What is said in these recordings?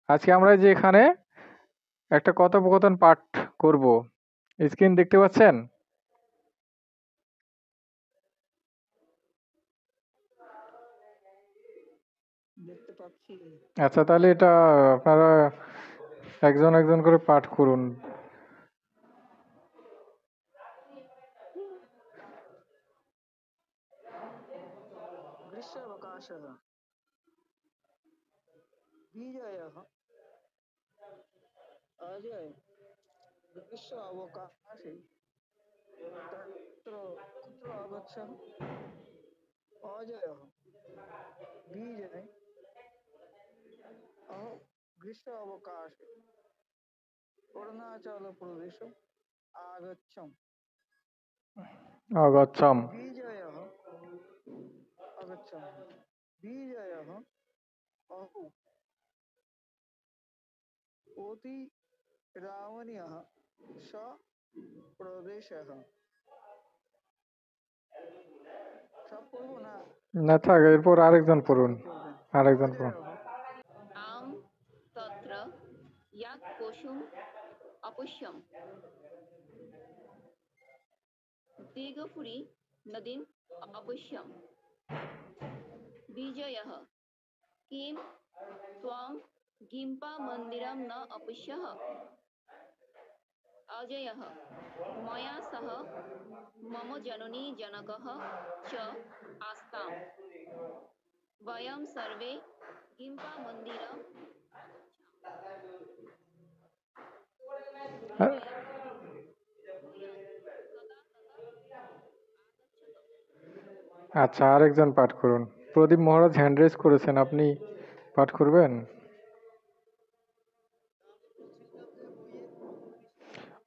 আজকে আমরা যে এখানে একটা কথোপকথন পাঠ করব। স্ক্রিন দেখতে পাচ্ছেন? দেখতে পাচ্ছি। আচ্ছা, তাহলে এটা আপনারা একজন একজন করে পাঠ করুন। গ্রীষ্মাবকাশः বিজয়ः अजय ग्रीष्म अवकाशे तत्र कुत्र आगच्छः अजयः विजय अहं ग्रीष्म अवकाशे अरुणाचलप्रदेशम् आगच्छम् অগচ্ছম। विजयः आगच्छम् विजयः अहु অতি রামণীয়ः স প্রদেশः সব পড়বো না না থাক, এরপর আরেকজন পড়ুন। করবেন আরেকজন পড়ুন। आम तत्र यत् पशुम् अपश्यम् दीर्घपुरी नदीम् अपश्यम् विजयः किं त्वं गिम्पा मन्दिरं न अपश्यः अजयः मया सह मम जननी जनकः च आस्ताम् वयं सर्वे गिम्पा আচ্ছা, আরেকজন পাঠ করুন। প্রদীপ মহারাজ হ্যান্ড রেজ করেছেন, আপনি পাঠ করবেন?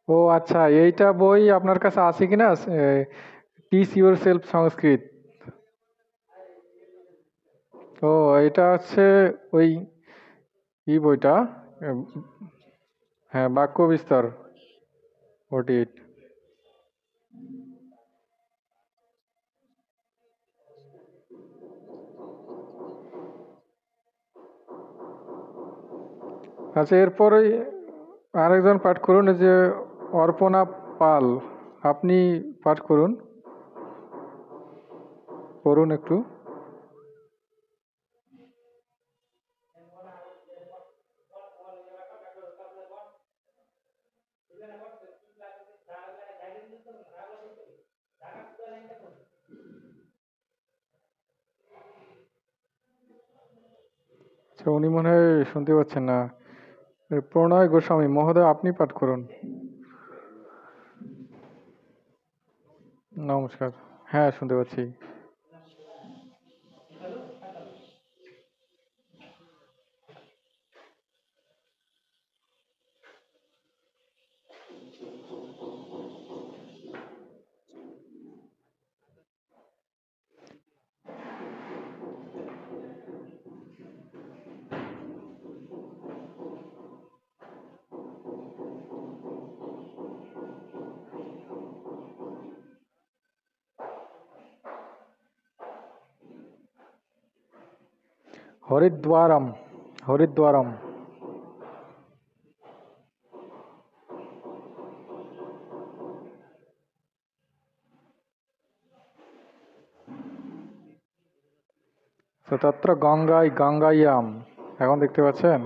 ও আচ্ছা, এইটা বই আপনার কাছে আছে কিনা? টিচ ইউর সেলফ সংস্কৃত। ও, এটা হচ্ছে ওই বইটা। হ্যাঁ, বাক্য বিস্তার 48। আচ্ছা, এরপরে আরেকজন পাঠ করুন, এই যে অর্পণা পাল, আপনি পাঠ করুন, পড়ুন একটু। আচ্ছা, উনি মনে হয় শুনতে পাচ্ছেন না। প্রণয় গোস্বামী মহোদয়, আপনি পাঠ করুন। নমস্কার। হ্যাঁ, শুনতে পাচ্ছি। হরিদ্বারম। হরিদ্বারম। তো তত্র গঙ্গায়াম, এখন দেখতে পাচ্ছেন?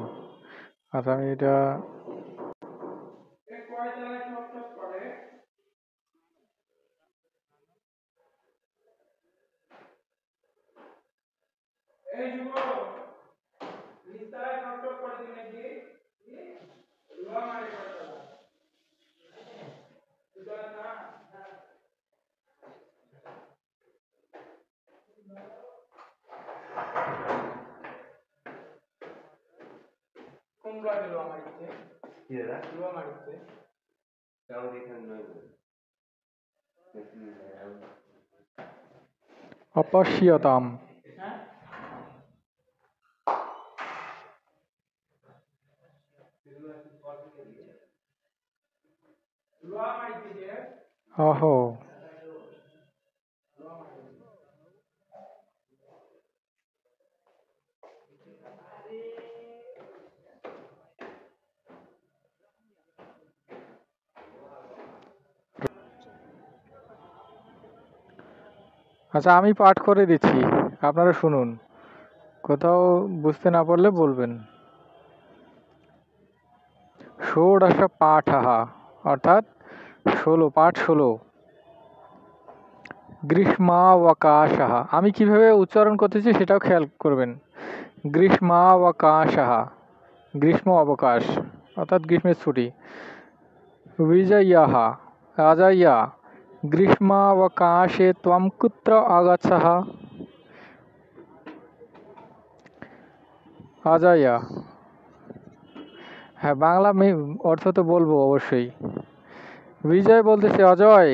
আচ্ছা, আমি এটা অপশ্যতাম। অহো। আচ্ছা, আমি পাঠ করে দিচ্ছি, আপনারা শুনুন। কোথাও বুঝতে না পারলে বলবেন। ষোড়শ পাঠः অর্থাৎ 16, পাঠ 16। গ্রীষ্মাবকাশः, আমি কিভাবে উচ্চারণ করতেছি সেটাও খেয়াল করবেন। গ্রীষ্মাবকাশः, গ্রীষ্ম অবকাশ অর্থাৎ গ্রীষ্মের ছুটি। विजयः, अजय, ग्रीष्मावकाशे त्वं कुत्र आगच्छः? अजय, হ্যাঁ বাংলা অর্থ তো বলবো অবশ্যই। বিজয় বলতেছে, অজয়,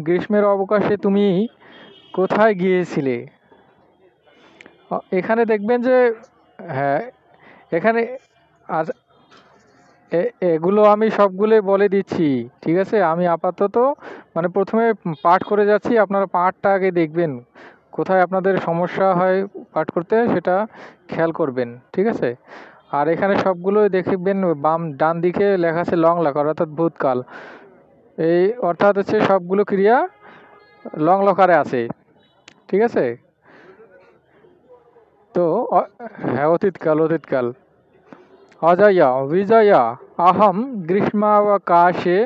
গ্রীষ্মের অবকাশে তুমি কোথায় গিয়েছিলে? এখানে দেখবেন যে হ্যাঁ, এখানে আজ এগুলো আমি সবগুলোই বলে দিচ্ছি, ঠিক আছে? আমি আপাতত মানে প্রথমে পাঠ করে যাচ্ছি, আপনারা পাঠটা আগে দেখবেন, কোথায় আপনাদের সমস্যা হয় পাঠ করতে সেটা খেয়াল করবেন, ঠিক আছে? আর এখানে সবগুলোই দেখবেন ডান দিকে লেখা আছে লং লকার অর্থাৎ ভূতকাল, এই অর্থাৎ হচ্ছে সবগুলো ক্রিয়া লং লকারে আছে, ঠিক আছে? তো হ্যাঁ, অতীতকাল, অতীতকাল। अजय, विजय, अहं ग्रीष्मावकाशे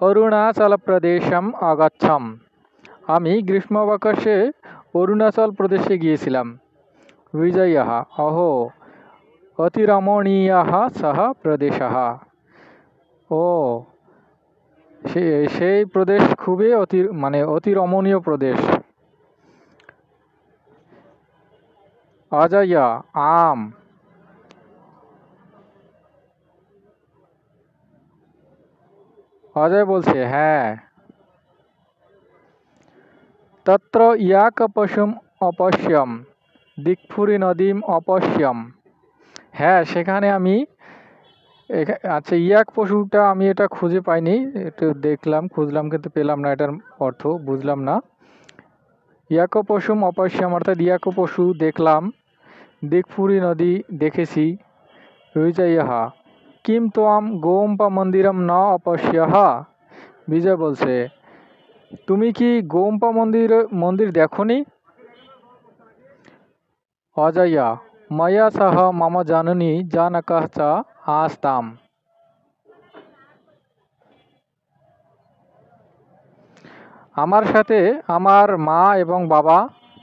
অরুণাচলপ্রদেশম আগচ্ছাম। আমি গ্রীষ্মাবকাশে অরুণাচল প্রদেশে গিয়েছিলাম। বিজয়ः, অহো, অতিরমণীয়ः সহ প্রদেশः। ও, সেই প্রদেশ খুবই অতি রমণীয় প্রদেশ। অজয়, আম, অজয় বলছে হ্যাঁ। তত্র ইয়াক পশুম অপশ্যম দিকফুরি নদীম অপশ্যম। হ্যাঁ, সেখানে আমি আচ্ছা, ইয়াক পশুটা আমি এটা খুঁজে পাইনি, একটু দেখলাম খুঁজলাম কিন্তু পেলাম না, এটার অর্থ বুঝলাম না। ইয়াক পশুম অপশ্যম অর্থাৎ ইয়াক পশু দেখলাম, দিকফুরি নদী দেখেছি। বিজয়ः, কিম ত্বম গোম্পা মন্দিরম ন অপশ্যহ। বিজয় বলছে, তুমি কি গোম্পা মন্দির দেখনি? অজয়, ময়া সহ মম জননী জানকः চ আস্তাম। আমার সাথে আমার মা এবং বাবা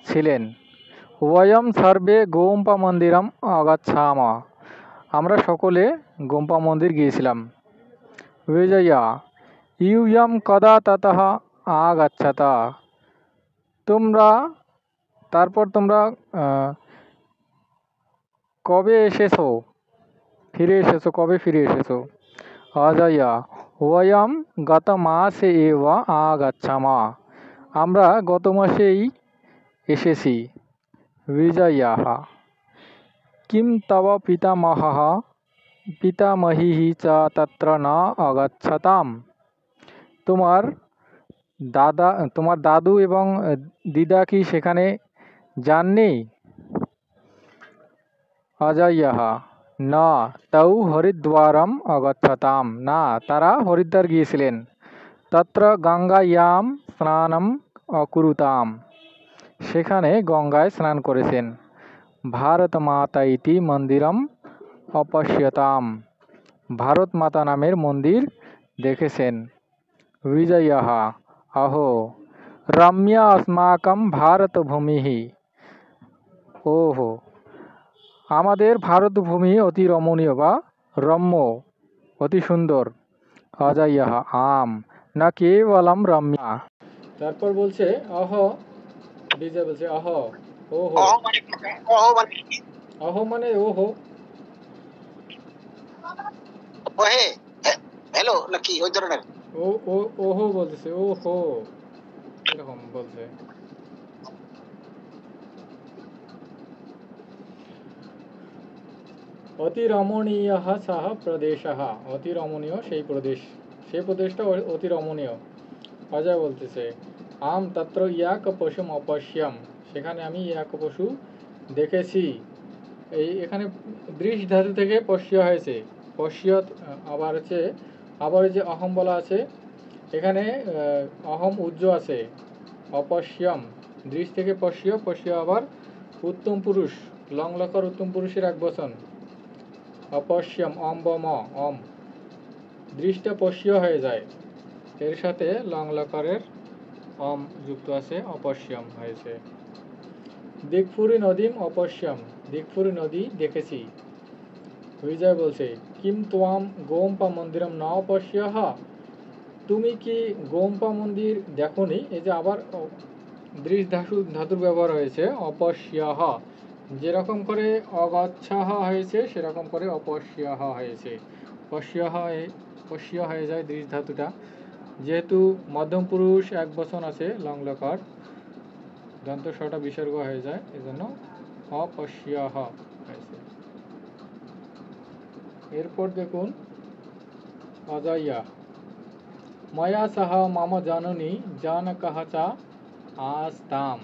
ছিলেন। ওয়ম সর্বে গোম্পা মন্দিরম অগচ্ছাম, আমরা সকলে গোম্পা মন্দির গিয়েছিলাম। বিজয়া, ইউয়ম কদা ততঃ আগচ্ছত। তোমরা তোমরা কবে এসেছো, কবে ফিরে এসেছো? অজয়, ওয়ম গত মাসে এব আগচ্ছামা, আমরা গত মাসেই এসেছি। বিজয়ः, কিম তব পিতামহः পিতামহীঃ চ তত্র ন অগচ্ছতাম। তোমার দাদু এবং দিদা কি সেখানে যাননি? অজয়ः, ন তৌ হরিদ্বারম অগচ্ছতাম, না, তারা হরিদ্বার গিয়েছিলেন। তত্র গঙ্গায়াম স্নানম অকুরুতাম, সেখানে গঙ্গায় স্নান করেছেন। ভারত মাতা ইতি মন্দিরম অপশ্যতাম, ভারত মাতা নামের মন্দির দেখেছেন। বিজয়ः, অহো, রম্যা अस्माकं ভারত ভূমি। ওহো, আমাদের ভারত ভূমি অতি রমণীয় বা রম্য, অতি সুন্দর। অজয়ः, আম, না কেবলম রম্যা। তারপর বলছে অহ, বিজয় বলছে অহ, ওহো, অহ মানে ওহো, ওহে, হ্যালো নাকি ওই ধরনের? ওহো বলতেছে, ওহো, এরকম বলছে। অতি রমণীয় সহ প্রদেশ, অতি রমণীয় সেই প্রদেশটা অতি রমণীয়। অজয় বলতেছে, আম তত্র ইয়াক পশুম অপশ্যম, সেখানে আমি ইয়াক পশু দেখেছি। এখানে দৃশ ধাতু থেকে পশ্য হয়েছে, পশ্য আবার যে অহম বলা আছে, এখানে অহম উজ্জ আছে, অপশ্যম দৃশ থেকে পশ্য, পশ্য আবার উত্তম পুরুষ, লং লকার উত্তম পুরুষের এক বচন, অপশ্যম অম ব ম অম, দৃষ্টা পশ্য হয়ে যায়, এর সাথে লং লকারের অম যুক্ত আছে, অপশ্যম হয়েছে। দিকফুরি নদীম অপশ্যম, দিকফুরি নদী দেখেছি। বিজয় বলছে কিম তোয়াম গোমপা মন্দিরম ন অপশ্যহ, তুমি কি গোমপা মন্দির দেখোনি? এই যে আবার দৃশ ধাতুর ব্যবহার হয়েছে, অপশ্যহ, যেরকম করে অগচ্ছহ হয়েছে সেরকম করে অপশ্যহ হয়েছে। পশ্য হয়ে যায় দৃশ ধাতুটা, যেহেতু মধ্যম পুরুষ এক বচন আছে, লং লকার, দন্ত শটা বিসর্গ হয়ে যায়, এজন্য অপশ্যহ হয়েছে। এরপর দেখুন অজয়া, ময়া সহ মম জননী জানকঃ চ আস্তাম,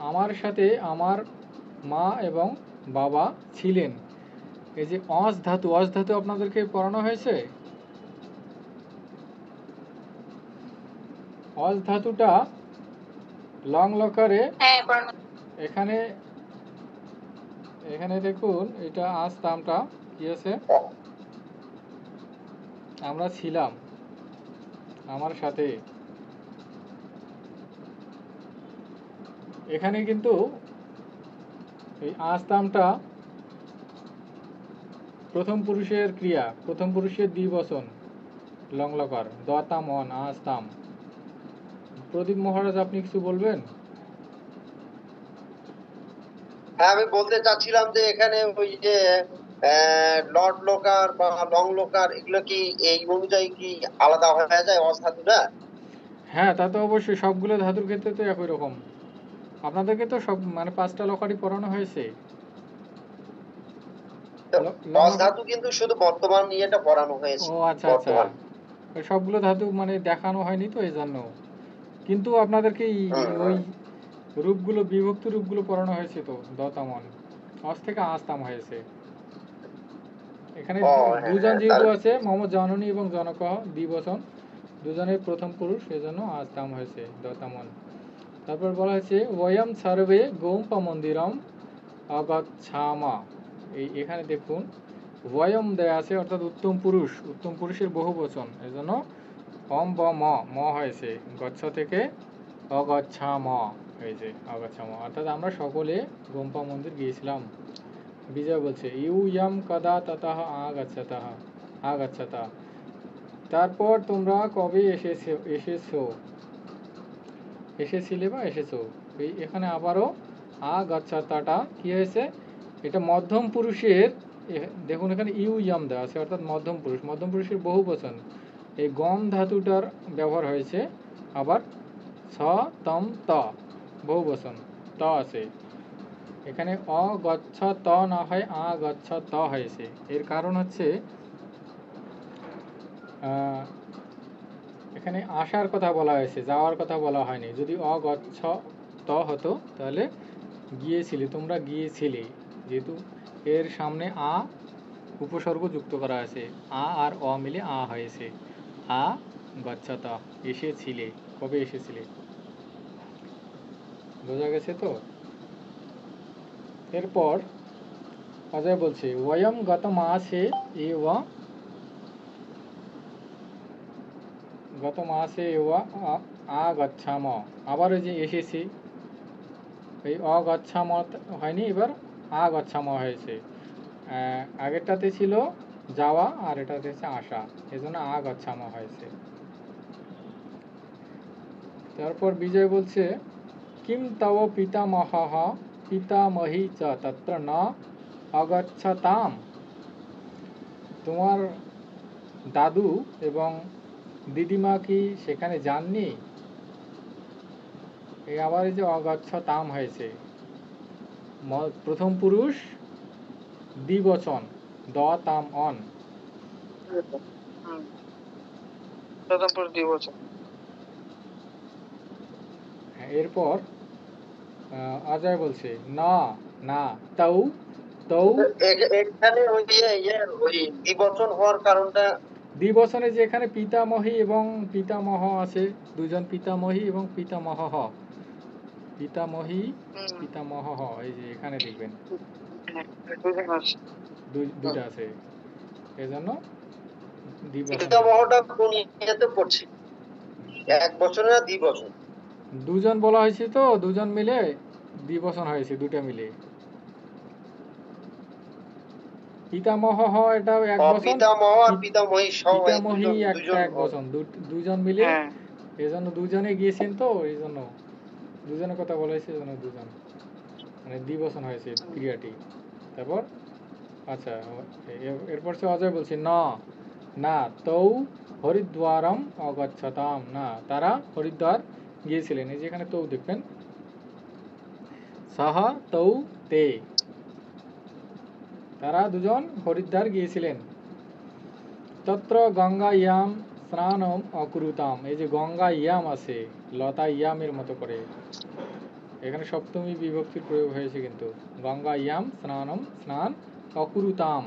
আমার সাথে আমার মা এবং বাবা ছিলেন। এই যে অস ধাতু, অস ধাতু আপনাদেরকে পড়ানো হয়েছে। অস ধাতুটা লং লকারে, এখানে এখানে দেখুন এটা আস্তামটা কি আছে, আমরা ছিলাম, আমার সাথে, এখানে কিন্তু এই আস্তামটা প্রথম পুরুষের ক্রিয়া, প্রথম পুরুষের দ্বিবচন, লং লকার, দতাম অন আস্তাম। প্রদীপ মহারাজ আপনি কিছু বলবেন? হ্যাঁ, আমি বলতে চাচ্ছিলাম যে এখানে ওই যে লর্ড লোকার বা লং লোকার এগুলো কি এই অনুযায়ী কি আলাদা হয়ে যায় অধাতুটা? হ্যাঁ, তা তো অবশ্যই, সবগুলো ধাতুর ক্ষেত্রে তো একই রকম। আপনাদেরকে তো সব মানে 5টা লকারই পড়ানো হয়েছে। অধাতু কিন্তু শুধু বর্তমান ইয়েটা পড়ানো হয়েছে। ও আচ্ছা আচ্ছা, সবগুলো ধাতু মানে দেখানো হয়নি তো এই জন্য, কিন্তু আপনাদেরকে ওই রূপগুলো, বিভক্তি রূপগুলো পড়ানো হয়েছে তো, দতামন, অস থেকে আস্তাম হয়েছে। এখানে দুজন যেহেতু আছে, মোহাম্মদ জননী এবং জনক দ্বিবচন, দুজনের প্রথম পুরুষ, সেজন্য আস্তাম হয়েছে, দতামন। তারপর বলা হয়েছে ওয়ম সার্ভে গোমপা মন্দিরম অগচ্ছামা, এই এখানে দেখুন ওয়ম দেয়া আছে, অর্থাৎ উত্তম পুরুষ, উত্তম পুরুষের বহু বচন, এজন্য অম ব ম ম হয়েছে, গচ্ছ থেকে অগচ্ছাম হয়েছে, অগচ্ছাম, অর্থাৎ আমরা সকলে গোমপা মন্দির গিয়েছিলাম। বিজয় বলছে ইউ ইয়ম কদা ততঃ আগচ্ছতঃ আগচ্ছতা, তারপর তোমরা কবে এসেছিলে বা এসেছো। এখানে আবারও আগচ্ছতাটা কি হয়েছে, এটা মধ্যম পুরুষের, দেখুন এখানে ইউ ইয়াম দেওয়া আছে, অর্থাৎ মধ্যম পুরুষ, মধ্যম পুরুষের বহু বচন, এই গম ধাতুটার ব্যবহার হয়েছে। আবার স তম ত বহু বচন, ত আছে, এখানে অগচ্ছ ত না হয় আগচ্ছ ত হয়েছে। এর কারণ হচ্ছে এখানে আসার কথা বলা হয়েছে, যাওয়ার কথা বলা হয়নি। যদি অগচ্ছ ত হতো তাহলে গিয়েছিলে, তোমরা গিয়েছিলে, যেহেতু এর সামনে আ উপসর্গ যুক্ত করা আছে, আ আর অ মিলে আ হয়েছে, আ গচ্ছত, এসেছিলে, কবে এসেছিলে। বোঝা গেছে তো? এরপর অজয় বলছে ওয়ম গত মাসে আগচ্ছাম, আবার ওই যে এসেছি, এই অগচ্ছাম হয়নি, এবার আগচ্ছাম হয়েছে। আগেরটাতে ছিল যাওয়া আর এটাতে হচ্ছে আসা, এজন্য আগচ্ছাম হয়েছে। তারপর বিজয় বলছে কিম তব পিতামহঃ পিতামহী চ তত্র ন অগচ্ছতাম, তোমার দাদু এবং দিদিমা কি সেখানে যাননি। এই আবার এই যে অগচ্ছতাম হয়েছে, প্রথম পুরুষ দ্বিবচন, দ তাম অন, প্রথম পুরুষ দ্বিবচন। এরপর অজয় বলছে না না তাও তৌ, এখানে ওই ওই দ্বিবচন হওয়ার কারণটা, দ্বিবচনে যেখানে পিতামহী এবং পিতামহ আছে, দুজন পিতামহী এবং পিতামহ, পিতামহী, হুম, পিতামহ, এই যে এখানে দেখবেন হ্যাঁ, দুজন আছে। দুইটা আছে, এজন্য দ্বিবচন হয়েছে। পিতামহটা কোন ইয়েতে পড়ছে? 1 বছর না 2 বছর? দুজন বলা হয়েছে তো, দুজন মিলে দ্বিবচন হয়েছে, দুটা মিলে। পিতামহ এটাও এক বচন, পিতামহ আর পিতামহী সহ এই পিতামহী দুজন একটা এক বচন, দুজন মিলে, হ্যাঁ, এজন্য দুজনে গিয়েছেন তো, এই জন্য দুজনের কথা বলা হয়েছে, এজন্য দুজন, মানে দ্বিবচন হয়েছে ক্রিয়াটি। তারপর আচ্ছা, এরপর সে অজয় বলছে না, না তৌ হরিদ্বারম অগচ্ছতাম, না তারা হরিদ্বার গিয়েছিলেন। এই যে এখানে তৌ দেখবেন, সাহা তৌ তে, তারা দুজন হরিদ্বার গিয়েছিলেন। তত্র গঙ্গা ইয়াম স্নানম অকুরুতাম, এই যে গঙ্গা ইয়াম আছে, লতা ইয়ামের মতো করে, এখানে সপ্তমী বিভক্তির প্রয়োগ হয়েছে কিন্তু। গঙ্গা ইয়াম স্নানম, স্নান, অকুরুতাম,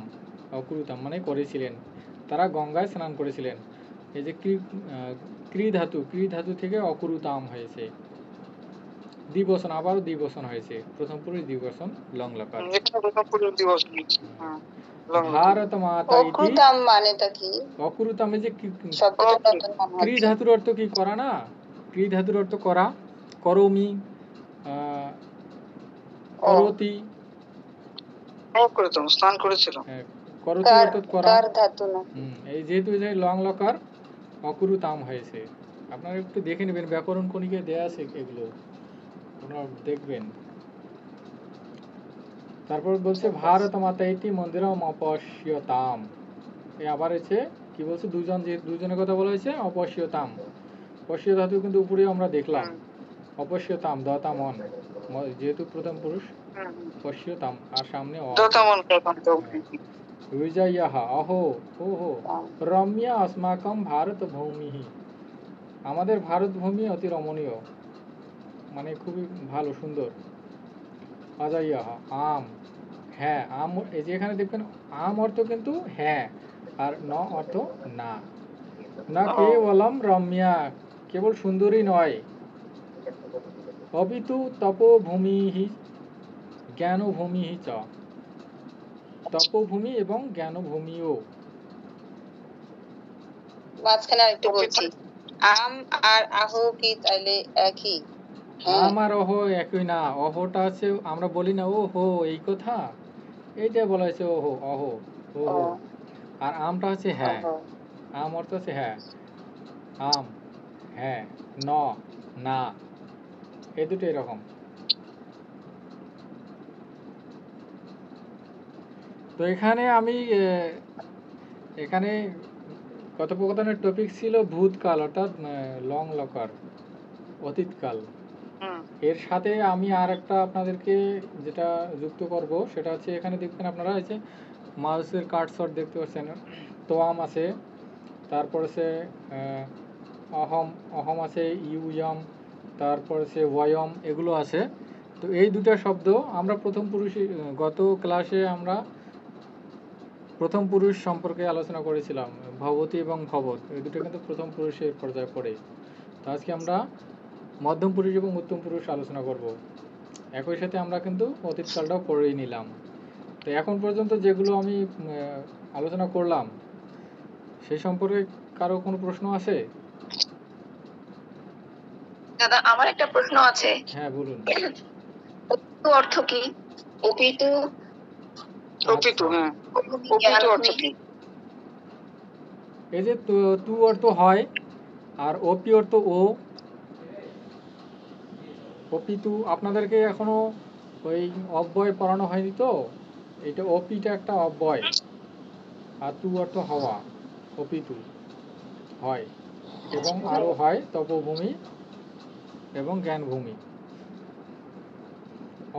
অকুরুতাম মানে করেছিলেন, তারা গঙ্গায় স্নান করেছিলেন। এই যে ক্রি ধাতু, ক্রি ধাতু থেকে অকুরুতাম হয়েছে, দ্বিবচন, আবারও দ্বিবচন হয়েছে, প্রথম পুরুষ দ্বিবচন লং লকার। এখানে প্রথম পুরুষ দিবস নিয়েছি। হ্যাঁ, লং- ভারত মাতা ইতি, অক্রুতাম মানেটা কি? অকুরুতাম, এই যে শব্দটা নতুন মনে ক্রি হচ্ছে। ধাতুর অর্থ কি? করা না, ক্রি ধাতুর অর্থ করা, করমি, করতি, প্রয়োগ করে তো স্নান করেছিল। করতি কার অর্থাৎ করা। কার ধাতু না? এই যেহেতু এই যে লং লকার অকুরুতাম হয়েছে, আপনারা একটু দেখে নেবেন, ব্যাকরণ কণিকে দেয়া আছে এগুলো, আপনারা দেখবেন। তারপর বলছে ভারত মাতা ইতি মন্দিরম অপশ্যতাম, এই আবার এসে কি বলছে, দুজন, যে দুজনের কথা বলা হয়েছে, অপশ্যতাম, পশ্য ধাতু কিন্তু উপরে আমরা দেখলাম, অপশ্যতাম দতামন, যেহেতু প্রথম পুরুষ পশ্যতাম, আর সামনে অ, দতামন প্রথম তো। বিজয়ঃ অহো ওহো রম্যা अस्माकं ভারত ভূমি, আমাদের ভারত ভূমি অতি রমণীয়, মানে খুবই ভালো, সুন্দর। অজয়ঃ আম, হ্যাঁ আম, এই যে এখানে দেখবেন আম অর্থ কিন্তু হ্যাঁ, আর ন অর্থ না, না কেবলম রম্যা, কেবল সুন্দরী নয়, অপিতু তপোভূমি জ্ঞানভূমি চ, তপোভূমি এবং জ্ঞানভূমিও। মাঝখানে আরেকটু বলছি, আম আর আহো কি তাইলে একই? হ্যাঁ, আম আর অহ একই না, অহটা আছে, আমরা বলি না ও হো, এই কথা, এইটা বলা হয়েছে ওহো, অহ, ওহো, ও, আর আমটা হচ্ছে হ্যাঁ, ওহো। আম অর্থ হচ্ছে হ্যাঁ, আম হ্যাঁ, ন না, এই দুটো এরকম। তো এখানে আমি এখানে কথোপকথনের টপিক ছিল ভূতকাল, অর্থাৎ লং লকার, অতীতকাল। এর সাথে আমি আর একটা আপনাদেরকে যেটা যুক্ত করব, সেটা হচ্ছে এখানে দেখবেন আপনারা, এই যে মাউসের কার্সর দেখতে পাচ্ছেন, তোয়াম আছে, তারপর আছে অহম, অহম আছে, ইউয়ম, তারপর আছে ওয়ম, এগুলো আছে। তো এই দুটো শব্দ আমরা প্রথম পুরুষে, গত ক্লাসে আমরা প্রথম পুরুষ সম্পর্কে আলোচনা করেছিলাম, ভবতী এবং ভবত, এই দুটো কিন্তু প্রথম পুরুষের পর্যায়ে পড়ে। তো আজকে আমরা মধ্যম পুরুষ এবং উত্তম পুরুষ আলোচনা করব। একই সাথে আমরা কিন্তু অতীতকালটাও পড়েই নিলাম। তো এখন পর্যন্ত যেগুলো আমি আলোচনা করলাম, সেই সম্পর্কে কারো কোনো প্রশ্ন আছে? দাদা আমার একটা প্রশ্ন আছে। হ্যাঁ বলুন। অপিতু অর্থ কি? অপিতু, অপিতু, হ্যাঁ, অপিতু অর্থ কি? এই যে তু অর্থ হয়, আর অপি অর্থ ও, অপিতু আপনাদেরকে এখনো ওই অব্যয় পড়ানো হয়নি তো, এটা অপিটা একটা অব্যয়, আর তু অর্থ হওয়া, অপিতু হয়, এবং আরও হয় তপভূমি এবং জ্ঞানভূমি।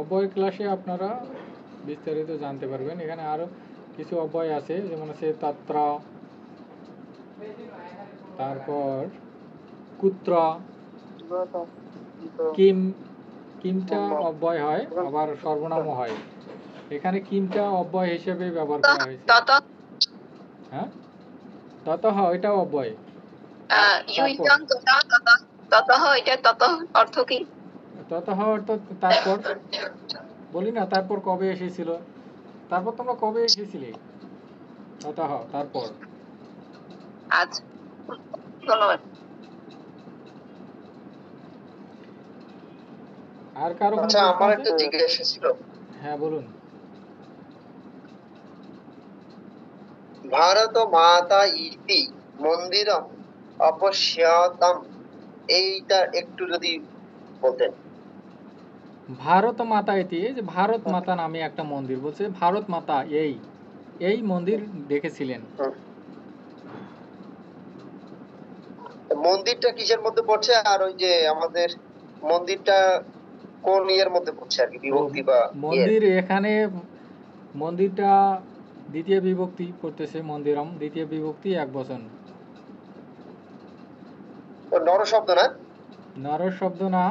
অব্যয় ক্লাসে আপনারা বিস্তারিত জানতে পারবেন। এখানে আরও কিছু অব্যয় আছে, যেমন আছে তত্র, তারপর কুত্র, কিম, কিমটা অব্যয় হয়, আবার সর্বনামও হয়। এখানে কিমটা অব্যয় হিসেবে ব্যবহার করা হয়েছে। তত, হ্যাঁ, ততঃ এটাও অব্যয়। ইউয়াং তত, ততঃ, এটা তত অর্থ কি? ততঃ তো তারপর বলি না, তারপর কবে এসেছিল, তারপর তোমরা কবে এসেছিলে, ততঃ তারপর। আজ ধন্যবাদ। আর কারো কোনো আচ্ছা, প্রশ্ন আমার আছে? একটা জিজ্ঞাসা ছিল। হ্যাঁ বলুন। ভারত মাতা ইতি মন্দিরম অপশ্যতাম, এইটা একটু যদি বলতেন। ভারত মাতা এটি, এই যে ভারত মাতা নামে একটা মন্দির, বলছে ভারত মাতা এই এই মন্দির দেখেছিলেন। হুম। মন্দিরটা কিসের মধ্যে পড়ছে, আর ওই যে আমাদের মন্দিরটা কোন ইয়ের মধ্যে পড়ছে আর কি, বিভক্তি বা মন্দির এখানে মন্দিরটা দ্বিতীয় বিভক্তি পড়তেছে, মন্দিরম দ্বিতীয় বিভক্তি এক বচন। নর শব্দ না? নর শব্দ না,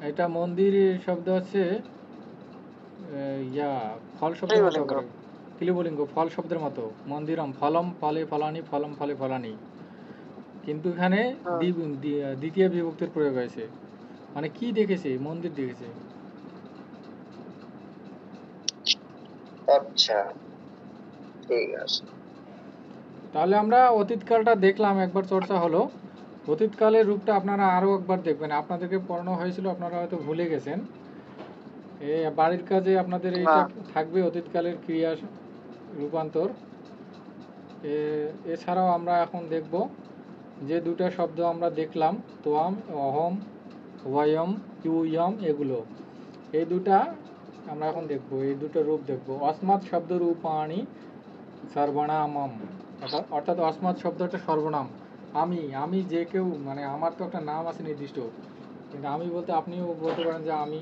এটা মন্দির শব্দ হচ্ছে ইয়া ফল শব্দের মতো ক্লিবলিঙ্গ। করে, ক্লিবলিঙ্গ, ফল শব্দের মতো। মন্দিরম ফলম ফলে ফলানি, ফলম ফলে ফলানি, কিন্তু এখানে দ্বিতীয় বিভক্তির প্রয়োগ হয়েছে। মানে কি দেখেছে, মন্দির দেখেছে। আচ্ছা, ঠিক আছে। তাহলে আমরা অতীতকালটা দেখলাম, একবার চর্চা হলো। অতীতকালের রূপটা আপনারা আরও একবার দেখবেন, আপনাদেরকে পড়ানো হয়েছিল, আপনারা হয়তো ভুলে গেছেন। বাড়ির কাজে আপনাদের এইটা থাকবে, অতীতকালের ক্রিয়া রূপান্তর। এছাড়াও আমরা এখন দেখব যে দুটো শব্দ আমরা দেখলাম, তোয়াম, অহম, ওয়ম, ইউয়ম, এগুলো, এই দুটা আমরা এখন দেখব, এই দুটো রূপ দেখব। অস্মাৎ শব্দ রূপাণী সর্বনামম, অর্থাৎ অস্মাৎ শব্দটা সর্বনাম। আমি যে কেউ, মানে আমার তো একটা নাম আছে নির্দিষ্ট, কিন্তু আমি বলতে আপনিও বলতে পারেন যে আমি,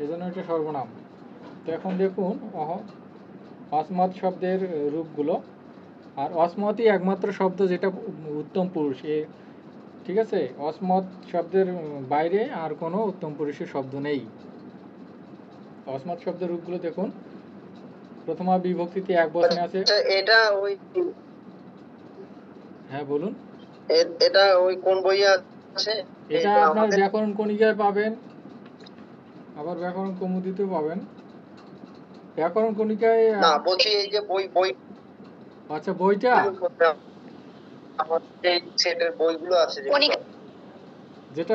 এই জন্য এটা সর্বনাম। তো এখন দেখুন অস্মাৎ শব্দের রূপগুলো। আর অস্মতই একমাত্র শব্দ যেটা উত্তম পুরুষ, ঠিক আছে। অস্মৎ শব্দের বাইরে আর কোনো উত্তম পুরুষের শব্দ নেই। অস্মৎ শব্দের রূপগুলো দেখুন। প্রথমা বিভক্তিতে এক বচনে আছে। আচ্ছা, এটা ওই, হ্যাঁ বলুন। এটা ওই কোন বইয়ে আছে? এটা আপনার ব্যাকরণ কণিকায় পাবেন, আবার ব্যাকরণ কৌমুদীতেও পাবেন। ব্যাকরণ কণিকায় না, বলছি এই যে বই, আচ্ছা বইটা, আমার এই সেটের বইগুলো আছে যেটা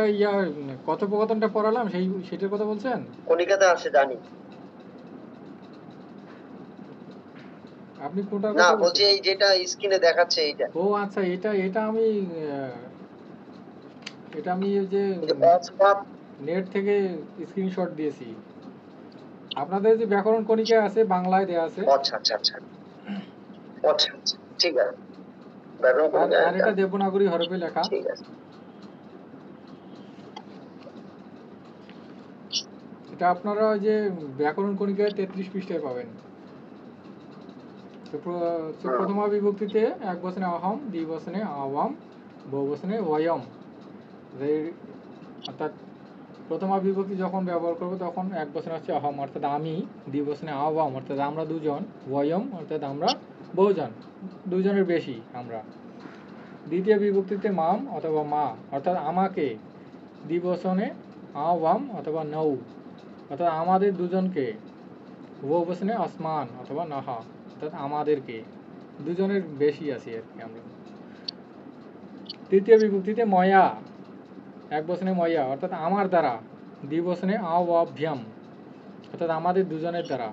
কথোপকথনটা পড়ালাম সেটার কথা বলছেন? কণিকাতে আছে জানি। আপনি কোনটার না, কথা বলছি বলছেন? এই যেটা স্ক্রিনে দেখাচ্ছে এইটা। ও আচ্ছা, এটা আমি ওই যে নেট থেকে স্ক্রিনশট দিয়েছি। আপনাদের যে ব্যাকরণ কণিকায় আছে, বাংলায় দেয়া আছে। আচ্ছা আচ্ছা আচ্ছা আচ্ছা আচ্ছা, ঠিক আছে। আর এটা দেবনাগরী হরফে লেখা। ঠিক আছে। এটা আপনারা ওই যে ব্যাকরণ কণিকায় 33 পৃষ্ঠায় পাবেন। তো প্রথমা বিভক্তিতে এক বচনে অহম, দ্বিবচনে আওয়াম, বহুবচনে ওয়ম। অর্থাৎ প্রথমা বিভক্তি যখন ব্যবহার করব তখন এক বচনে হচ্ছে অহম অর্থাৎ আমি, দ্বিবচনে আওয়াম অর্থাৎ আমরা দুজন, ওয়ম অর্থাৎ আমরা বহুজন, দুজনের বেশি আমরা। দ্বিতীয় বিভক্তিতে মাম অথবা মা অর্থাৎ আমাকে, দ্বিবচনে আওয়াম অথবা নৌ অর্থাৎ আমাদের দুজনকে, বহুবচনে আসমান অথবা নাহা অর্থাৎ আমাদেরকে, দুজনের বেশি আছি আর কি আমরা। তৃতীয় বিভক্তিতে ময়া, এক বচনে ময়া অর্থাৎ আমার দ্বারা, দ্বিবচনে আওয়াভ্যাম অর্থাৎ আমাদের দুজনের দ্বারা,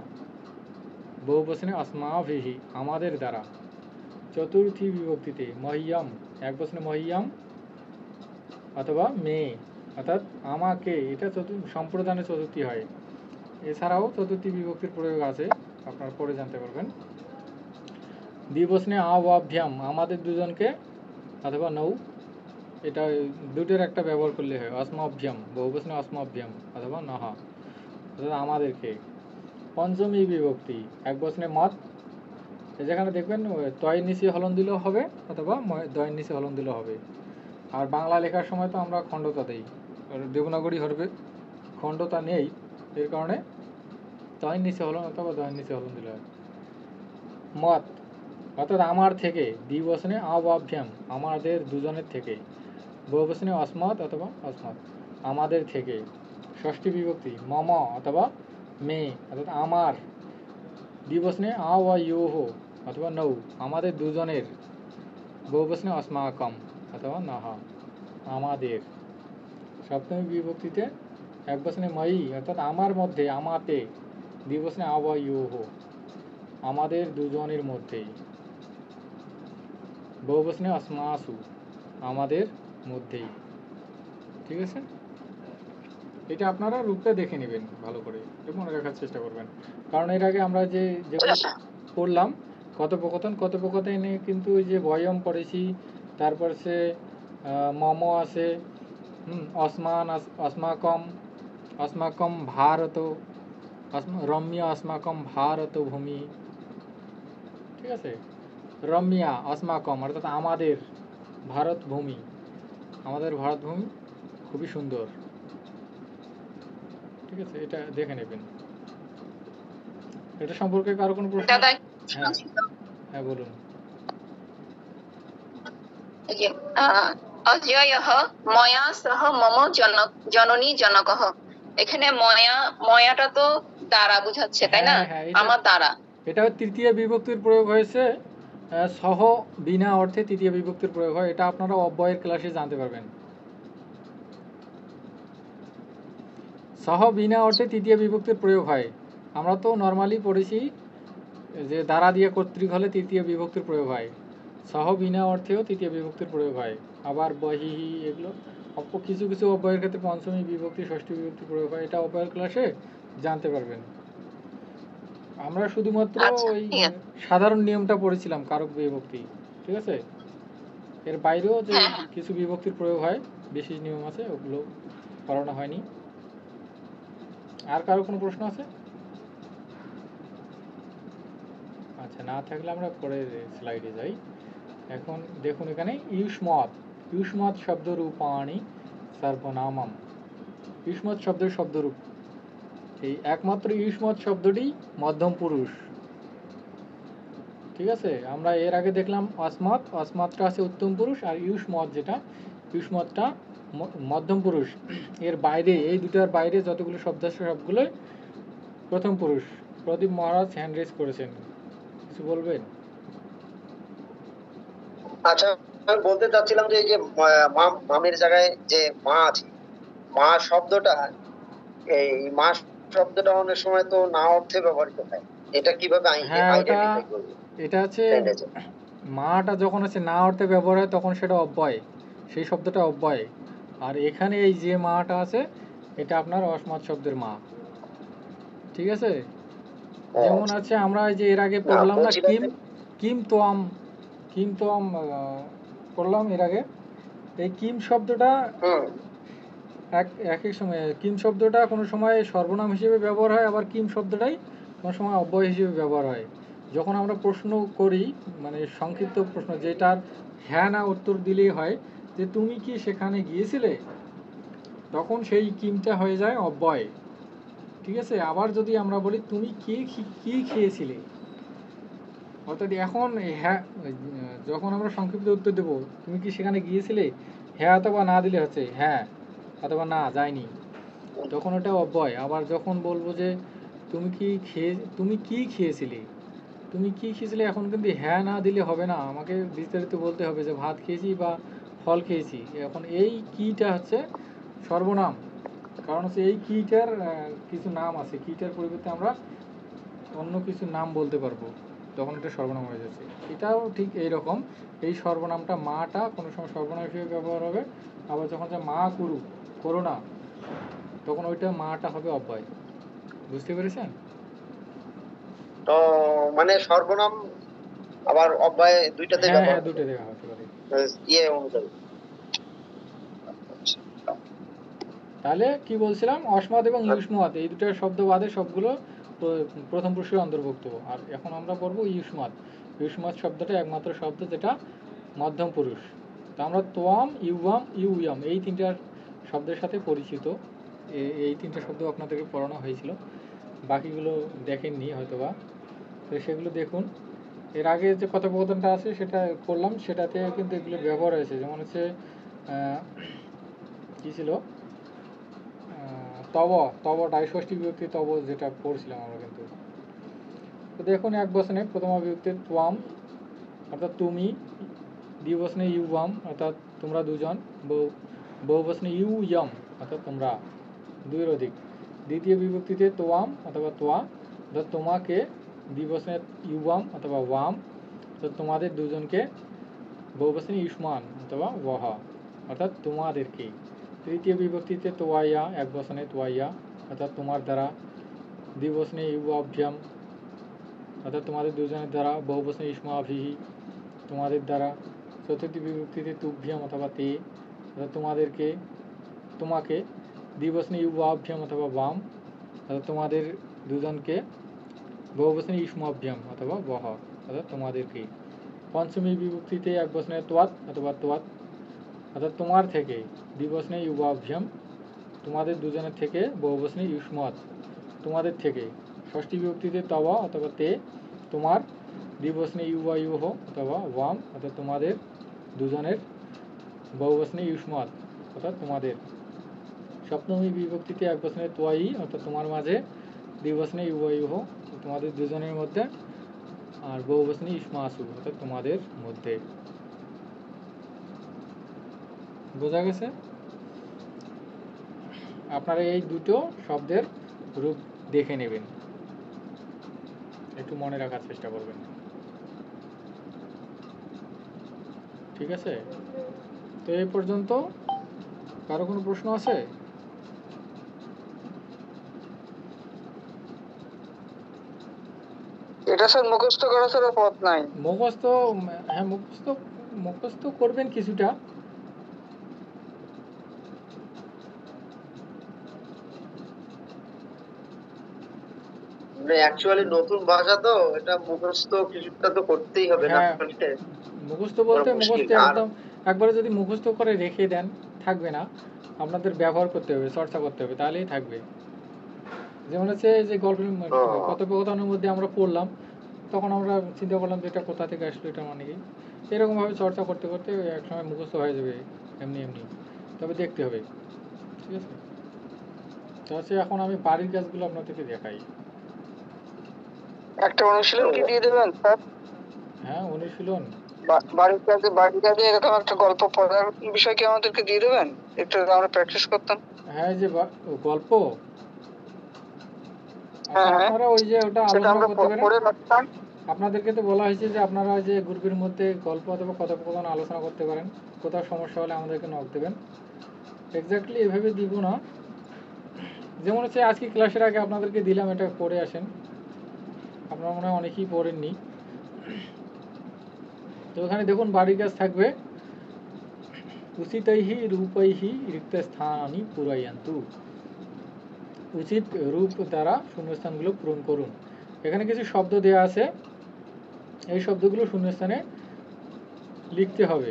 বহুবচনে আসমাভিহি আমাদের দ্বারা। চতুর্থী বিভক্তিতে মহিয়ম, এক বচনে মহিয়ম অথবা মেয়ে অর্থাৎ আমাকে, এটা সম্প্রদানে চতুর্থী হয়। এছাড়াও চতুর্থী বিভক্তির প্রয়োগ আছে, আপনারা পরে জানতে পারবেন। দ্বিবচনে আওয়াভ্যাম আমাদের দুজনকে অথবা নৌ, এটা দুটোর একটা ব্যবহার করলে হয়। অস্মাভ্যাম, বহুবচনে অস্মাভ্যাম অথবা নাহা অর্থাৎ আমাদেরকে। পঞ্চমী বিভক্তি এক বচনে মত, যেখানে দেখবেন তয়ের নিচে হলন দিলেও হবে অথবা দয়ের নিচে হলন দিলেও হবে। আর বাংলা লেখার সময় তো আমরা খণ্ডতা দেই, দেবনাগরী হরফে খণ্ডতা নেই, এর কারণে তয়ের নিচে হলন অথবা দয়ের নিচে হলন দিলে হয়। মত অর্থাৎ আমার থেকে, দ্বিবচনে আওয়াভ্যাম আমাদের দুজনের থেকে, বহুবচনে অস্মৎ অথবা অস্মৎ। আমাদের থেকে। ষষ্ঠী বিভক্তি মম অথবা মে অর্থাৎ আমার। দ্বিবচনে আ ওয়া ইউ হো অথবা নৌ আমাদের দুজনের। বহুবচনে अस्माकम অথবা নাহ আমাদের। সপ্তমী বিভক্তিতে একবচনে ময়ি অর্থাৎ আমার মধ্যে আমাতে। দ্বিবচনে আ ওয়া ইউ হো আমাদের দুজনের মধ্যে। বহুবচনে अस्मासु আমাদের মধ্যেই। ঠিক আছে, এটা আপনারা রূপটা দেখে নেবেন ভালো করে, একটু মনে রাখার চেষ্টা করবেন। কারণ এর আগে আমরা যেগুলো পড়লাম কথোপকথনে কিন্তু ওই যে বয়ম পড়েছি, তারপর সে মম আছে, अस्माकम अस्माकम भारत, রম্য अस्माकम भारत ভূমি। ঠিক আছে, রম্যা अस्माकम অর্থাৎ আমাদের ভারত ভূমি, আমাদের ভারত ভূমি খুবই সুন্দর। ঠিক আছে, এটা দেখে নেবেন। এটা সম্পর্কে কারো কোনো প্রশ্ন? দাদা হ্যাঁ হ্যাঁ বলুন। এই যে অজয়ঃ ময়া সহ মম জননী জনকঃ, এখানে ময়াটা তো দ্বারা বোঝাচ্ছে, তাই না? হ্যাঁ, হ্যাঁ, এটা- আমার দ্বারা। এটা তৃতীয় বিভক্তির প্রয়োগ হয়েছে। সহ বিনা অর্থে তৃতীয় বিভক্তির প্রয়োগ হয়, এটা আপনারা অব্যয়ের ক্লাসে জানতে পারবেন। সহ বিনা অর্থে তৃতীয় বিভক্তির প্রয়োগ হয়। আমরা তো নর্মালি পড়েছি যে দ্বারা দিয়ে কর্তৃক হলে তৃতীয় বিভক্তির প্রয়োগ হয়। সহ বিনা অর্থেও তৃতীয় বিভক্তির প্রয়োগ হয়। আবার বহিহি এগুলো কিছু কিছু অব্যয়ের ক্ষেত্রে পঞ্চমী বিভক্তি ষষ্ঠী বিভক্তি প্রয়োগ হয়, এটা অব্যয়ের ক্লাসে জানতে পারবেন। আমরা শুধুমাত্র আচ্ছা, ওই ঠিক আছে। সাধারণ নিয়মটা পড়েছিলাম কারক বিভক্তি। ঠিক আছে, এর বাইরেও যে হ্যাঁ, হ্যাঁ। কিছু বিভক্তির প্রয়োগ হয়, বিশেষ নিয়ম আছে, ওগুলো পড়ানো হয়নি। আর কারো কোনো প্রশ্ন আছে? আচ্ছা, না থাকলে আমরা পরের স্লাইডে যাই। এখন দেখুন এখানে ইউষ্মৎ, ইউষ্মৎ শব্দ রূপাণি সর্বনামম। ইউষ্মৎ শব্দের শব্দরূপ, এই একমাত্র ইউষ্মৎ শব্দটি মধ্যম পুরুষ। ঠিক আছে, আমরা এর আগে দেখলাম অস্মৎ, অস্মৎটা আছে উত্তম পুরুষ, আর ইউষ্মৎ যেটা ইউষ্মৎটা মধ্যম পুরুষ। এর বাইরে, এই দুটার বাইরে যতগুলো শব্দ আছে সবগুলো প্রথম পুরুষ। প্রদীপ মহারাজ হ্যান্ড রেজ করেছেন, কিছু বলবেন? আচ্ছা, আমি বলতে চাচ্ছিলাম যে এই যে মামের জায়গায় যে মা আছে, মা শব্দটা, এই মা শব্দটা অনেক সময় তো না অর্থে ব্যবহৃত হয়, এটা কিভাবে হ্যাঁ, আইডেন্টিফাই করব? এটা হচ্ছে মাটা যখন হচ্ছে না অর্থে ব্যবহার হয় তখন সেটা অব্যয়, সেই শব্দটা অব্যয়। আর এখানে এই যে মাটা আছে এটা আপনার অস্মৎ শব্দের মা। ঠিক আছে, যেমন আছে আমরা যে এর আগে পড়লাম না কিম, কিম তোয়াম, কিম তোয়াম পড়লাম এর আগে। এই কিম শব্দটা এক এক সময় কিম শব্দটা কোনো সময় সর্বনাম হিসেবে ব্যবহার হয়, আবার কিম শব্দটাই কোনো সময় অব্যয় হিসেবে ব্যবহার হয়। যখন আমরা প্রশ্ন করি, মানে সংক্ষিপ্ত প্রশ্ন যেটার হ্যাঁ না উত্তর দিলেই হয়, যে তুমি কি সেখানে গিয়েছিলে, তখন সেই কিমটা হয়ে যায় অব্যয়। ঠিক আছে, আবার যদি আমরা বলি তুমি কি খেয়েছিলে, অর্থাৎ এখন হ্যাঁ যখন আমরা সংক্ষিপ্ত উত্তর দেবো তুমি কি সেখানে গিয়েছিলে, হ্যাঁ অথবা না দিলে হচ্ছে হ্যাঁ অথবা না যায়নি, তখন ওটা অব্যয়। আবার যখন বলবো যে তুমি কি খেয়েছিলে, তুমি কি খেয়েছিলে, এখন কিন্তু হ্যাঁ না দিলে হবে না, আমাকে বিস্তারিত বলতে হবে যে ভাত খেয়েছি বা ফল খেয়েছি। এখন এই কিটা হচ্ছে সর্বনাম, কারণ হচ্ছে এই কিটার কিছু নাম আছে, কিটার পরিবর্তে আমরা অন্য কিছু নাম বলতে পারবো, তখন এটা সর্বনাম হয়ে যাচ্ছে। এটাও ঠিক এই রকম, এই সর্বনামটা মাটা কোনো সময় সর্বনাম হিসেবে ব্যবহার হবে, আবার যখন যে মা করো না, তখন ওইটা মাটা হবে অব্যয়। বুঝতে পেরেছেন? তো মানে সর্বনাম আবার অব্যয় দুইটাতে হ্যাঁ ব্যবহার হ্যাঁ, দুটো দেখা হতে পারে। ইয়ে অনুযায়ী। তাহলে কি বলছিলাম, অস্মৎ এবং ইউষ্মৎ এই দুটো শব্দ বাদে সবগুলো প্রথম পুরুষের অন্তর্ভুক্ত। আর এখন আমরা পড়বো ইউষ্মৎ। ইউষ্মৎ শব্দটা একমাত্র শব্দ যেটা মধ্যম পুরুষ। তো আমরা তোয়াম, ইউয়াম, ইউয়াম এই তিনটা শব্দের সাথে পরিচিত। এই তিনটা শব্দ আপনাদেরকে পড়ানো হয়েছিল, বাকিগুলো দেখেননি হয়তোবা, তো সেগুলো দেখুন। এর আগে যে কথোপকথনটা আছে সেটা করলাম, সেটাতে কিন্তু এগুলো ব্যবহার হয়েছে। যেমন হচ্ছে কী ছিল, তব তবটাই ষষ্ঠী বিভক্তি তব যেটা পড়ছিলাম আমরা কিন্তু। তো দেখুন এক বচনে প্রথমা বিভক্তি ত্বাম অর্থাৎ তুমি, দ্বিবচনে ইউয়াম অর্থাৎ তোমরা দুজন, বহুবচনে ইউ ইয়ম অর্থাৎ তোমরা দুইয়ের অধিক। দ্বিতীয় বিভক্তিতে তোয়াম অথবা তোয়া অর্থাৎ তোমাকে, দ্বিবচনে ইউয়াম অথবা ওয়াম অর্থাৎ তোমাদের দুজনকে, বহুবচনে ইউষ্মান অথবা ওয়াহ অর্থাৎ তোমাদেরকে। তৃতীয় বিভক্তিতে তোয়াইয়া, এক বচনে তোয়াইয়া অর্থাৎ তোমার দ্বারা, দ্বিবচনে ইউয়াভ্যাম অর্থাৎ তোমাদের দুজনের দ্বারা, বহুবচনে ইউষ্মাভিহি তোমাদের দ্বারা। চতুর্থ বিভক্তিতে তুভ্যাম অথবা তে অর্থাৎ তোমাদেরকে, তোমাকে, দ্বিবচনে ইউয়াভ্যাম অথবা বাম অর্থাৎ তোমাদের দুজনকে, বহুবচনে ইউষ্মাভ্যাম অথবা বহ অর্থাৎ তোমাদেরকে। পঞ্চমী বিভক্তিতে এক বচনে তোয়াত অথবা তোয়াত অর্থাৎ তোমার থেকে, দ্বিবচনে ইউয়াভ্যাম তোমাদের দুজনের থেকে, বহুবচনে ইউষ্মৎ তোমাদের থেকে। ষষ্ঠী বিভক্তিতে তব অথবা তে তোমার, দ্বিবচনে ইউহ অথবা ওয়াম অর্থাৎ তোমাদের দুজনের, বহুবচনে ইউষ্মৎ অর্থাৎ তোমাদের। সপ্তমী বিভক্তিতে এক বচনে তোয়াই অর্থাৎ তোমার মাঝে, দ্বিবচনে ইউহ তোমাদের দুজনের মধ্যে, আর বহুবচনে ইউষ্মাসু অর্থাৎ তোমাদের মধ্যে। বোঝা গেছে? আপনারা এই দুটো শব্দের রূপ দেখে নেবেন, একটু মনে রাখার চেষ্টা করবেন। ঠিক আছে? তো এই পর্যন্ত কারো কোনো প্রশ্ন আছে? এটা স্যার মুখস্থ করা ছাড়া পথ নাই। মুখস্থ, হ্যাঁ মুখস্থ করবেন কিছুটা। অ্যাকচুয়ালি নতুন ভাষা তো, এটা মুখস্থ কিছুটা তো করতেই হবে না। হ্যাঁ, মুখস্থ বলতে মুখস্থ একদম একবারে যদি মুখস্থ করে রেখে দেন থাকবে না, আপনাদের ব্যবহার করতে হবে, চর্চা করতে হবে, তাহলেই থাকবে। যেমন হচ্ছে যে গল্পের কথোপকথনের মধ্যে আমরা পড়লাম, তখন আমরা চিন্তা করলাম যে এটা কোথা থেকে আসলো, এটা মানে কি, এরকমভাবে চর্চা করতে করতে একসময় মুখস্থ হয়ে যাবে এমনি এমনি। তবে দেখতে হবে। ঠিক আছে? তো হচ্ছে এখন আমি বাড়ির কাজগুলো আপনাদেরকে দেখাই। একটা অনুশীলন কি দিয়ে দেবেন স্যার? হ্যাঁ, অনুশীলন। বাড়ির কাজে এরকম একটা গল্প পড়ার বিষয় কি আমাদেরকে দিয়ে দেবেন, একটু আমরা প্র্যাকটিস করতাম। হ্যাঁ, যে গল্প, হ্যাঁ, হ্যাঁ। আপনারা ওই যে ওটা সেটা আলোচনা আমরা করতে পারেন। পড়ে রাখতাম। আপনাদেরকে তো বলা হয়েছে যে আপনারা যে গ্রুপের মধ্যে গল্প অথবা কথোপকথন আলোচনা করতে পারেন, কোথাও সমস্যা হলে আমাদেরকে নক দেবেন। এক্স্যাক্টলি এভাবে দিব না, যেমন হচ্ছে আজকে ক্লাসের আগে আপনাদেরকে দিলাম, এটা পড়ে আসেন। আপনারা মনে হয় অনেকেই পড়েননি। তো এখানে দেখুন বাড়ির কাজ থাকবে, উচিতৈহি রূপৈহি রিক্ত স্থানানি পূরয়ন্তু। উচিত রূপ দ্বারা শূন্যস্থানগুলো পূরণ করুন। এখানে কিছু শব্দ দেওয়া আছে, এই শব্দগুলো শূন্যস্থানে লিখতে হবে।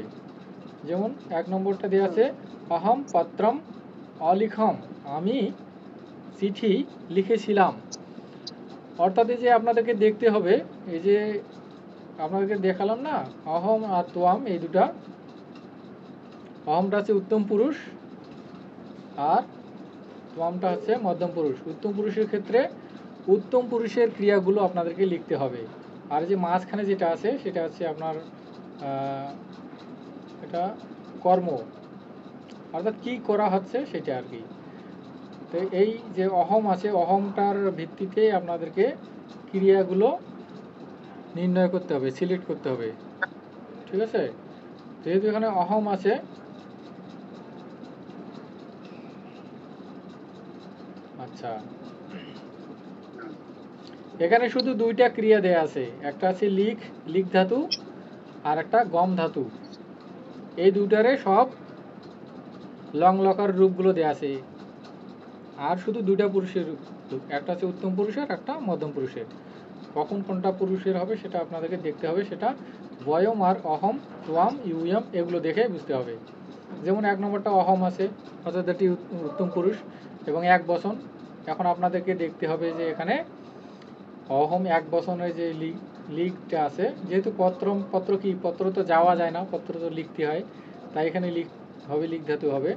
যেমন এক নম্বরটা দেওয়া আছে, অহম পত্রম অলিখম, আমি চিঠি লিখেছিলাম। অর্থাৎ এই যে আপনাদেরকে দেখতে হবে, এই যে আপনাদেরকে দেখালাম না, অহম আর তোয়াম এই দুটা। অহমটা হচ্ছে উত্তম পুরুষ আর তোয়ামটা হচ্ছে মধ্যম পুরুষ। উত্তম পুরুষের ক্ষেত্রে উত্তম পুরুষের ক্রিয়াগুলো আপনাদেরকে লিখতে হবে। আর যে মাঝখানে যেটা আছে সেটা হচ্ছে আপনার এটা কর্ম, অর্থাৎ কি করা হচ্ছে সেটা আর কি। তো এই যে অহম আছে, অহমটার ভিত্তিতে আপনাদেরকে ক্রিয়াগুলো নির্ণয় করতে হবে, সিলেক্ট করতে হবে। ঠিক আছে? যেহেতু এখানে অহম আছে, আচ্ছা, এখানে শুধু দুইটা ক্রিয়া দেয়া আছে, একটা আছে লিখ ধাতু আর একটা গম ধাতু। এই দুটারে সব লং লকার রূপগুলো দেয়া আছে, আর শুধু দুইটা পুরুষের রূপ, একটা আছে উত্তম পুরুষের, একটা মধ্যম পুরুষের। কখন কোনটা পুরুষের হবে সেটা আপনাদেরকে দেখতে হবে, সেটা বয়ম আর অহম, তোয়াম, ইউয়াম এগুলো দেখে বুঝতে হবে। যেমন এক নম্বরটা অহম আছে, অর্থাৎ এটি উত্তম পুরুষ এবং এক বচন। এখন আপনাদেরকে দেখতে হবে যে এখানে অহম এক বচনের যে লিখটা আছে, যেহেতু পত্র কি, পত্র তো যাওয়া যায় না, পত্র তো লিখতে হয়, তাই এখানে লিখ ধাতু হবে।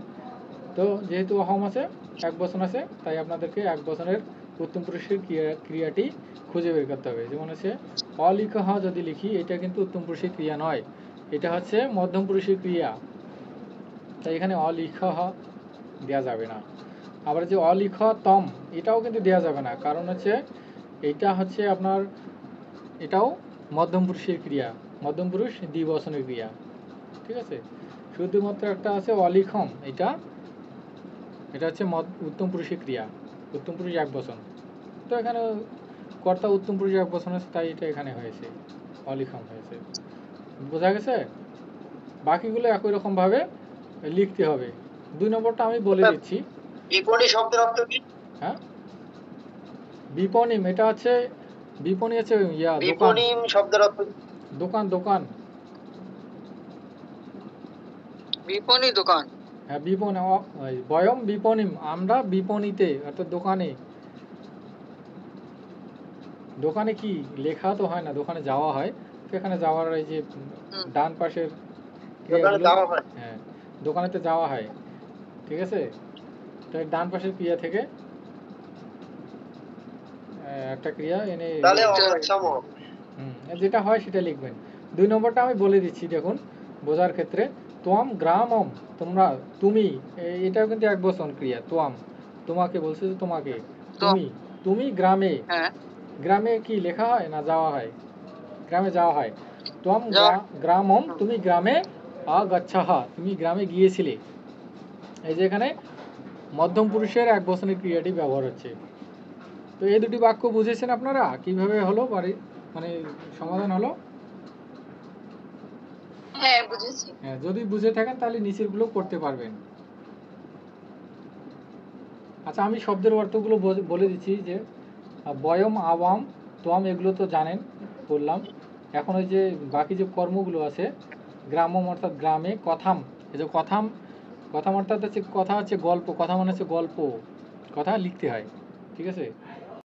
তো যেহেতু অহম আছে এক বচন আছে, তাই আপনাদেরকে এক বচনের উত্তম পুরুষের ক্রিয়াটি খুঁজে বের করতে হবে। যেমন হচ্ছে অলিখহ যদি লিখি, এটা কিন্তু উত্তম পুরুষের ক্রিয়া নয়, এটা হচ্ছে মধ্যম পুরুষের ক্রিয়া, তাই এখানে অলিখহ দেওয়া যাবে না। আবার যে অলিখ তম, এটাও কিন্তু দেওয়া যাবে না, কারণ হচ্ছে এইটা হচ্ছে আপনার, এটাও মধ্যম পুরুষের ক্রিয়া, মধ্যম পুরুষ দ্বিবচনের ক্রিয়া, ঠিক আছে। শুধুমাত্র একটা আছে অলিখম, এটা হচ্ছে উত্তম পুরুষের ক্রিয়া, উত্তম পুরুষ এক বচন। তো এখানে কর্তা উত্তম পুরুষ এক বচন আছে, তাই এটা এখানে হয়েছে অলিখম হয়েছে। বোঝা গেছে? বাকিগুলো একই রকম ভাবে লিখতে হবে। 2 নম্বরটা আমি বলে দিচ্ছি। বিপণী শব্দের অর্থ কি? হ্যাঁ, বিপণিম, এটা হচ্ছে বিপণী আছে দোকান, বিপণী শব্দের অর্থ কি? দোকান দোকান। বিপণী দোকান। হ্যাঁ, বিপণী, বয়ম বিপণিম, আমরা বিপণীতে অর্থাৎ দোকানে। দোকানে কি লেখা তো হয় না, দোকানে যাওয়া হয়, তো এখানে যাওয়ার এই যে ডান পাশের দোকানে যাওয়া হয়। হ্যাঁ, দোকানেতে যাওয়া হয়, ঠিক আছে। তো ডান পাশের ক্রিয়া থেকে একটা ক্রিয়া এনে তাহলে অগচ্ছাম। যেটা হয় সেটা লিখবেন। 2 নম্বরটা আমি বলে দিচ্ছি, দেখুন বোঝার ক্ষেত্রে। তোয়াম গ্রামম, তোমরা, তুমি, এটাও কিন্তু এক বচন ক্রিয়া। তোয়াম, তোমাকে বলছে, যে তোমাকে, তুমি, তুমি গ্রামে, হ্যাঁ, গ্রামে কি লেখা হয় না যাওয়া হয়? গ্রামে যাওয়া হয়। তোয়াম যাওয়া। গ্রামম, তুমি গ্রামে আগচ্ছাহ, তুমি গ্রামে গিয়েছিলে। এই যে এখানে মধ্যম পুরুষের এক বচনের ক্রিয়াটি ব্যবহার হচ্ছে। তো এই দুটি বাক্য বুঝেছেন আপনারা কিভাবে হলো, মানে সমাধান হলো? হ্যাঁ, বুঝেছি। হ্যাঁ, যদি বুঝে থাকেন তাহলে নিচের গুলো করতে পারবেন। আচ্ছা, আমি শব্দের অর্থগুলো বলে দিচ্ছি, যে বয়ম, আওয়াম, তোয়াম, এগুলো তো জানেন, বললাম। এখন ওই যে বাকি যে কর্মগুলো আছে, গ্রামম অর্থাৎ গ্রামে, কথাম, এই যে কথাম, কথাম অর্থাৎ হচ্ছে কথা, হচ্ছে গল্প, কথা মানে হচ্ছে গল্প, কথা লিখতে হয়, ঠিক আছে।